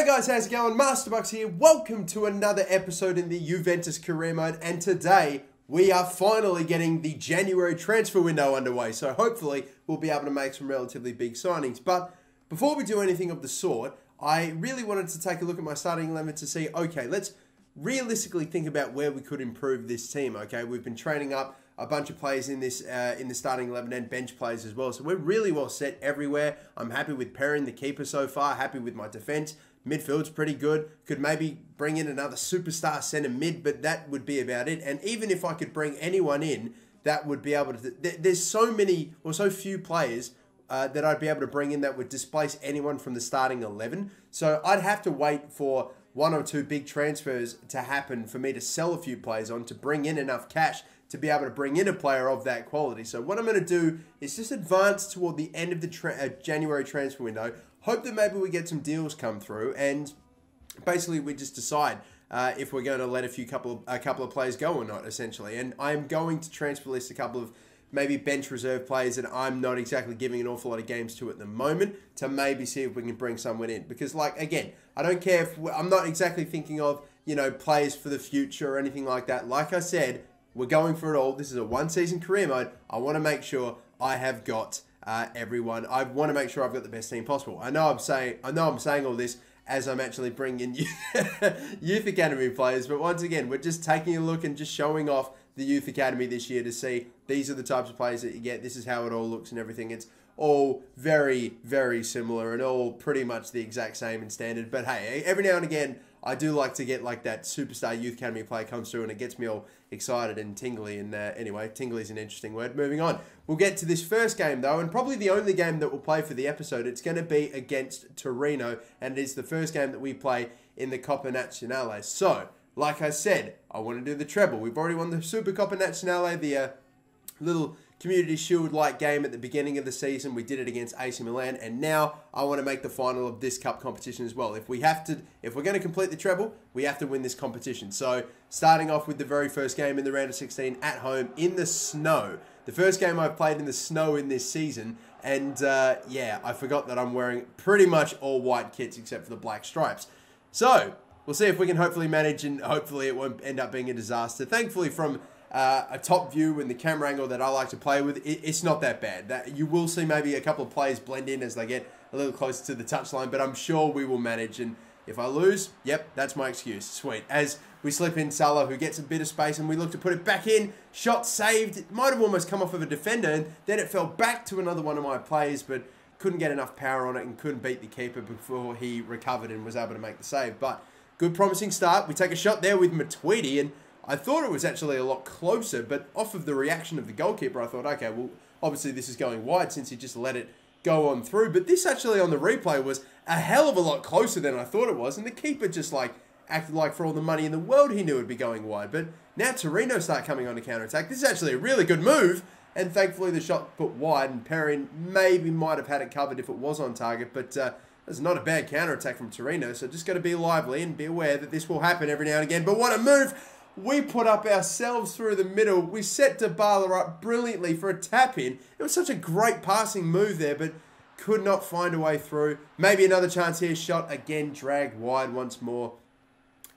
Guys, how's it going? MasterBucks here. Welcome to another episode in the Juventus career mode, and today we are finally getting the January transfer window underway, so hopefully we'll be able to make some relatively big signings. But before we do anything of the sort, I really wanted to take a look at my starting 11 to see, okay, let's realistically think about where we could improve this team. Okay, we've been training up a bunch of players in this in the starting 11 and bench players as well, so we're really well set everywhere. I'm happy with Perrin, the keeper, so far. Happy with my defense. Midfield's pretty good. Could maybe bring in another superstar centre mid, but that would be about it. And even if I could bring anyone in, that would be able to... There's so many or so few players that I'd be able to bring in that would displace anyone from the starting 11. So I'd have to wait for one or two big transfers to happen for me to sell a few players on to bring in enough cash to be able to bring in a player of that quality. So what I'm going to do is just advance toward the end of the January transfer window. Hope that maybe we get some deals come through, and basically we just decide if we're going to let a couple of players go or not, essentially. And I'm going to transfer list a couple of maybe bench reserve players that I'm not exactly giving an awful lot of games to at the moment, to maybe see if we can bring someone in. Because, like, again, I don't care if I'm not exactly thinking of, you know, players for the future or anything like that. Like I said, we're going for it all. This is a one-season career mode. I want to make sure I have got everyone. I want to make sure I've got the best team possible. I know I'm saying all this as I'm actually bringing youth academy players, but once again, we're just taking a look and just showing off the youth academy this year to see these are the types of players that you get. This is how it all looks and everything. It's all very, very similar and all pretty much the exact same in standard. But hey, every now and again, I do like to get like that superstar youth academy player comes through and it gets me all excited and tingly. And anyway, tingly is an interesting word. Moving on. We'll get to this first game though, and probably the only game that we'll play for the episode. It's going to be against Torino, and it is the first game that we play in the Coppa Nazionale. So, like I said, I want to do the treble. We've already won the Super Coppa Nazionale, the little Community Shield-like game at the beginning of the season. We did it against AC Milan, and now I want to make the final of this cup competition as well. If we're going to complete the treble, we have to win this competition. So, starting off with the very first game in the round of 16 at home in the snow. The first game I've played in the snow in this season, and yeah, I forgot that I'm wearing pretty much all white kits except for the black stripes. So, we'll see if we can hopefully manage, and hopefully it won't end up being a disaster. Thankfully, from a top view and the camera angle that I like to play with, it's not that bad. You will see maybe a couple of players blend in as they get a little closer to the touchline, but I'm sure we will manage. And if I lose, yep, that's my excuse. Sweet. As we slip in Salah, who gets a bit of space, and we look to put it back in. Shot saved. It might have almost come off of a defender, and then it fell back to another one of my players, but couldn't get enough power on it and couldn't beat the keeper before he recovered and was able to make the save. But good promising start. We take a shot there with Matuidi, and I thought it was actually a lot closer, but off of the reaction of the goalkeeper, I thought, okay, well, obviously this is going wide since he just let it go on through. But this actually on the replay was a hell of a lot closer than I thought it was, and the keeper just like acted like for all the money in the world he knew it would be going wide. But now Torino start coming on to counter-attack. This is actually a really good move, and thankfully the shot put wide, and Perrin maybe might have had it covered if it was on target, but it's not a bad counter-attack from Torino, so just got to be lively and be aware that this will happen every now and again. But what a move! We put up ourselves through the middle. We set Dybala up brilliantly for a tap-in. It was such a great passing move there, but could not find a way through. Maybe another chance here. Shot again, dragged wide once more.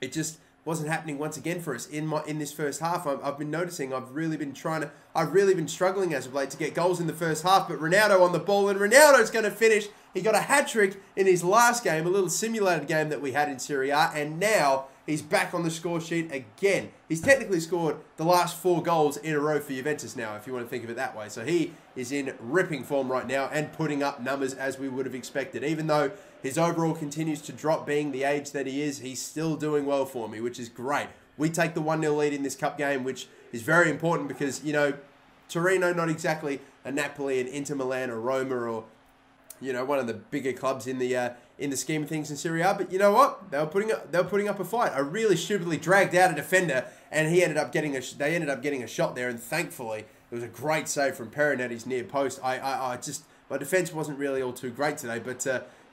It just wasn't happening once again for us in this first half. I've been noticing I've really been struggling as of late to get goals in the first half, but Ronaldo on the ball, and Ronaldo's going to finish. He got a hat-trick in his last game, a little simulated game that we had in Serie A, and now he's back on the score sheet again. He's technically scored the last 4 goals in a row for Juventus now, if you want to think of it that way. So he is in ripping form right now and putting up numbers as we would have expected. Even though his overall continues to drop, being the age that he is, he's still doing well for me, which is great. We take the 1-0 lead in this cup game, which is very important because, you know, Torino, not exactly a Napoli and Inter Milan or Roma or, you know, one of the bigger clubs in the scheme of things in Serie A, but you know what? They were putting up a fight. I really stupidly dragged out a defender, and they ended up getting a shot there, and thankfully it was a great save from Perrin at his near post. My defense wasn't really all too great today, but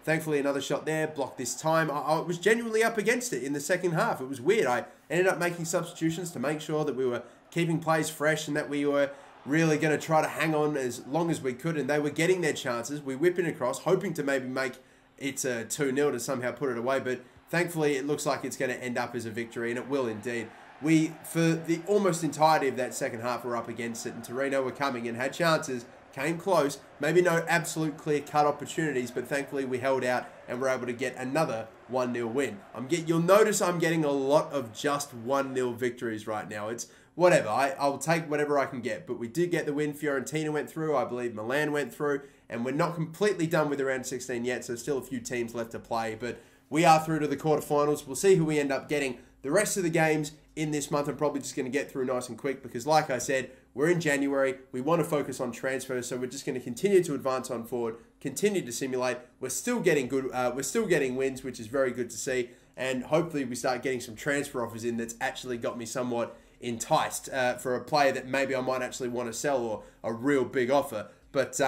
thankfully another shot there, blocked this time. I was genuinely up against it in the second half. It was weird. I ended up making substitutions to make sure that we were keeping plays fresh and that we were really going to try to hang on as long as we could, and they were getting their chances. We whip it across, hoping to maybe make it's a 2-0 to somehow put it away. But thankfully, it looks like it's going to end up as a victory, and it will indeed. We, for the almost entirety of that second half, were up against it, and Torino were coming and had chances, came close, maybe no absolute clear-cut opportunities, but thankfully we held out and were able to get another 1-0 win. You'll notice I'm getting a lot of just 1-0 victories right now. It's whatever. I'll take whatever I can get, but we did get the win. Fiorentina went through, I believe Milan went through, and we're not completely done with the round 16 yet, so still a few teams left to play, but we are through to the quarterfinals. We'll see who we end up getting. The rest of the games in this month, I'm probably just going to get through nice and quick because, like I said, we're in January. We want to focus on transfers, so we're just going to continue to advance on forward, continue to simulate. We're still getting good. We're still getting wins, which is very good to see. And hopefully, we start getting some transfer offers in that's actually got me somewhat enticed for a player that maybe I might actually want to sell or a real big offer. But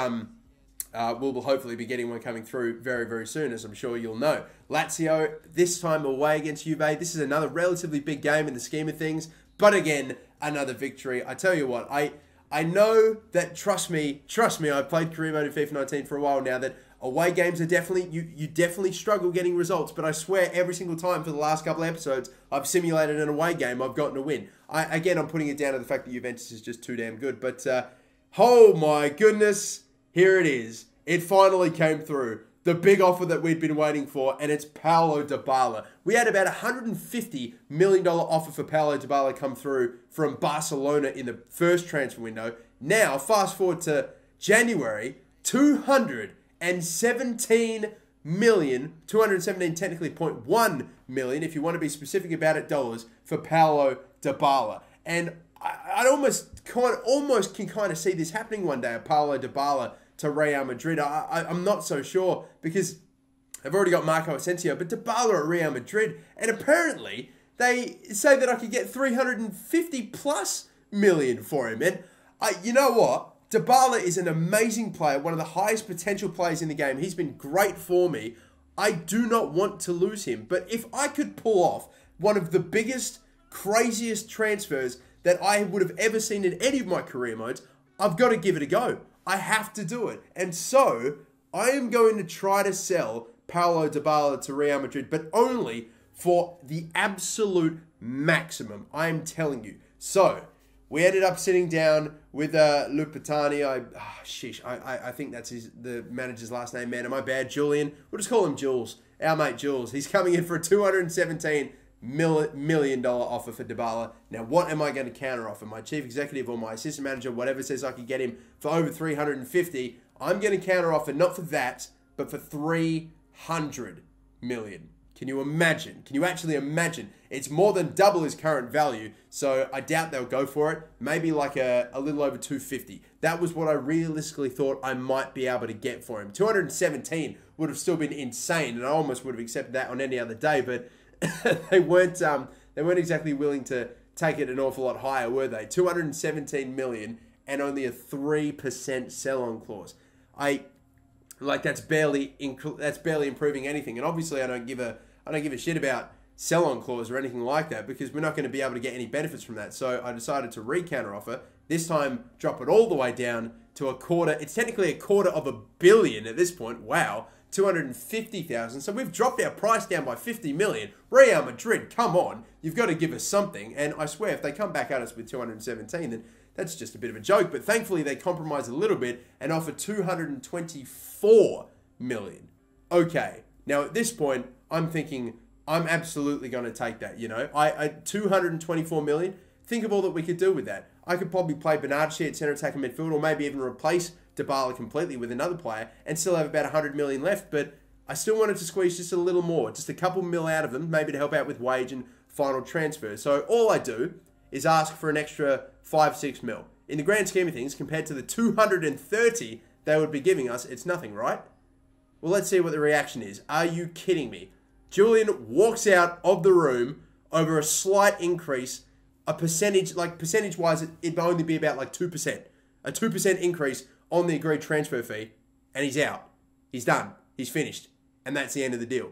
we'll hopefully be getting one coming through very, very soon, as I'm sure you'll know. Lazio, this time away against Juve. This is another relatively big game in the scheme of things, but again, another victory. I tell you what, I know that, trust me, I've played career mode in FIFA 19 for a while now, that away games are definitely, you definitely struggle getting results, but I swear every single time for the last couple of episodes, I've simulated an away game, I've gotten a win. Again, I'm putting it down to the fact that Juventus is just too damn good, but oh my goodness, here it is. It finally came through. The big offer that we'd been waiting for, and it's Paulo Dybala. We had about $150 million offer for Paulo Dybala come through from Barcelona in the first transfer window. Now, fast forward to January, 217 million, 217 technically 0.1 million, if you want to be specific about it, dollars for Paulo Dybala. And I almost can kind of see this happening one day, a Paulo Dybala to Real Madrid. I'm not so sure because I've already got Marco Asensio, but Dybala at Real Madrid, and apparently they say that I could get 350 plus million for him. And you know what? Dybala is an amazing player, one of the highest potential players in the game. He's been great for me. I do not want to lose him, but if I could pull off one of the biggest, craziest transfers that I would have ever seen in any of my career modes, I've got to give it a go. I have to do it. And so, I am going to try to sell Paulo Dybala to Real Madrid, but only for the absolute maximum. I am telling you. So, we ended up sitting down with Lupitani. I think that's the manager's last name, man. Am I bad? Julian? We'll just call him Jules. Our mate Jules. He's coming in for a $217 million offer for Dybala. Now, what am I going to counter offer? My chief executive or my assistant manager, whatever, says I could get him for over 350. I'm going to counter offer not for that, but for 300 million. Can you imagine? Can you actually imagine? It's more than double his current value, so I doubt they'll go for it. Maybe like a little over 250. That was what I realistically thought I might be able to get for him. 217 would have still been insane, and I almost would have accepted that on any other day, but they weren't exactly willing to take it an awful lot higher, were they? 217 million and only a 3% sell-on clause. That's barely improving anything. And obviously, I don't give a shit about sell-on clause or anything like that because we're not going to be able to get any benefits from that. So I decided to re-counter offer. This time, drop it all the way down to a quarter. It's technically $250 million at this point. Wow. 250,000. So we've dropped our price down by 50 million. Real Madrid, come on. You've got to give us something. And I swear, if they come back at us with 217, then that's just a bit of a joke. But thankfully, they compromise a little bit and offer 224 million. Okay. Now, at this point, I'm thinking I'm absolutely going to take that, you know. 224 million. Think of all that we could do with that. I could probably play Bernardi at centre attack and midfield, or maybe even replace Dybala completely with another player and still have about 100 million left, but I still wanted to squeeze just a little more, just a couple mil out of them, maybe to help out with wage and final transfer. So all I do is ask for an extra 5-6 mil. In the grand scheme of things, compared to the 230 they would be giving us, it's nothing, right? Well, let's see what the reaction is. Are you kidding me? Julian walks out of the room over a slight increase, a percentage, like percentage-wise, it'd only be about like 2%. A 2% increase on the agreed transfer fee, and he's out. He's done. He's finished. And that's the end of the deal.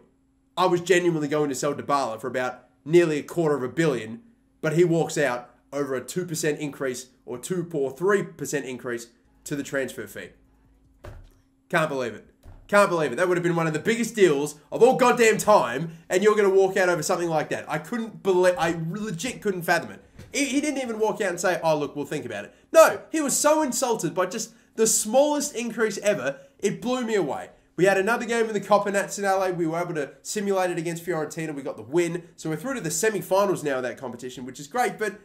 I was genuinely going to sell Dybala for about nearly $250 million, but he walks out over a 2% increase or 2 or 3% increase to the transfer fee. Can't believe it. Can't believe it. That would have been one of the biggest deals of all goddamn time, and you're going to walk out over something like that. I couldn't believe, I legit couldn't fathom it. He didn't even walk out and say, oh, look, we'll think about it. No, he was so insulted by just the smallest increase ever, it blew me away. We had another game in the Coppa Nazionale. We were able to simulate it against Fiorentina. We got the win. So we're through to the semi-finals now of that competition, which is great. But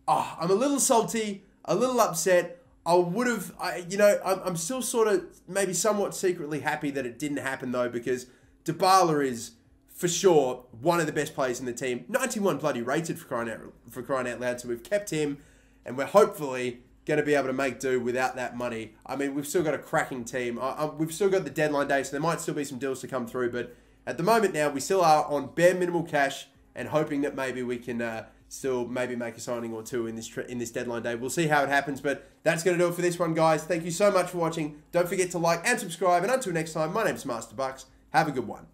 I'm a little salty, a little upset. I'm still sort of maybe somewhat secretly happy that it didn't happen, though, because Dybala is, for sure, one of the best players in the team. 91 bloody rated for crying out loud. So we've kept him, and we're hopefully going to be able to make do without that money. I mean, we've still got a cracking team. We've still got the deadline day, so there might still be some deals to come through. But at the moment now, we still are on bare minimal cash and hoping that maybe we can still maybe make a signing or two in this deadline day. We'll see how it happens, but that's going to do it for this one, guys. Thank you so much for watching. Don't forget to like and subscribe, and until next time, my name's MasterBucks. Have a good one.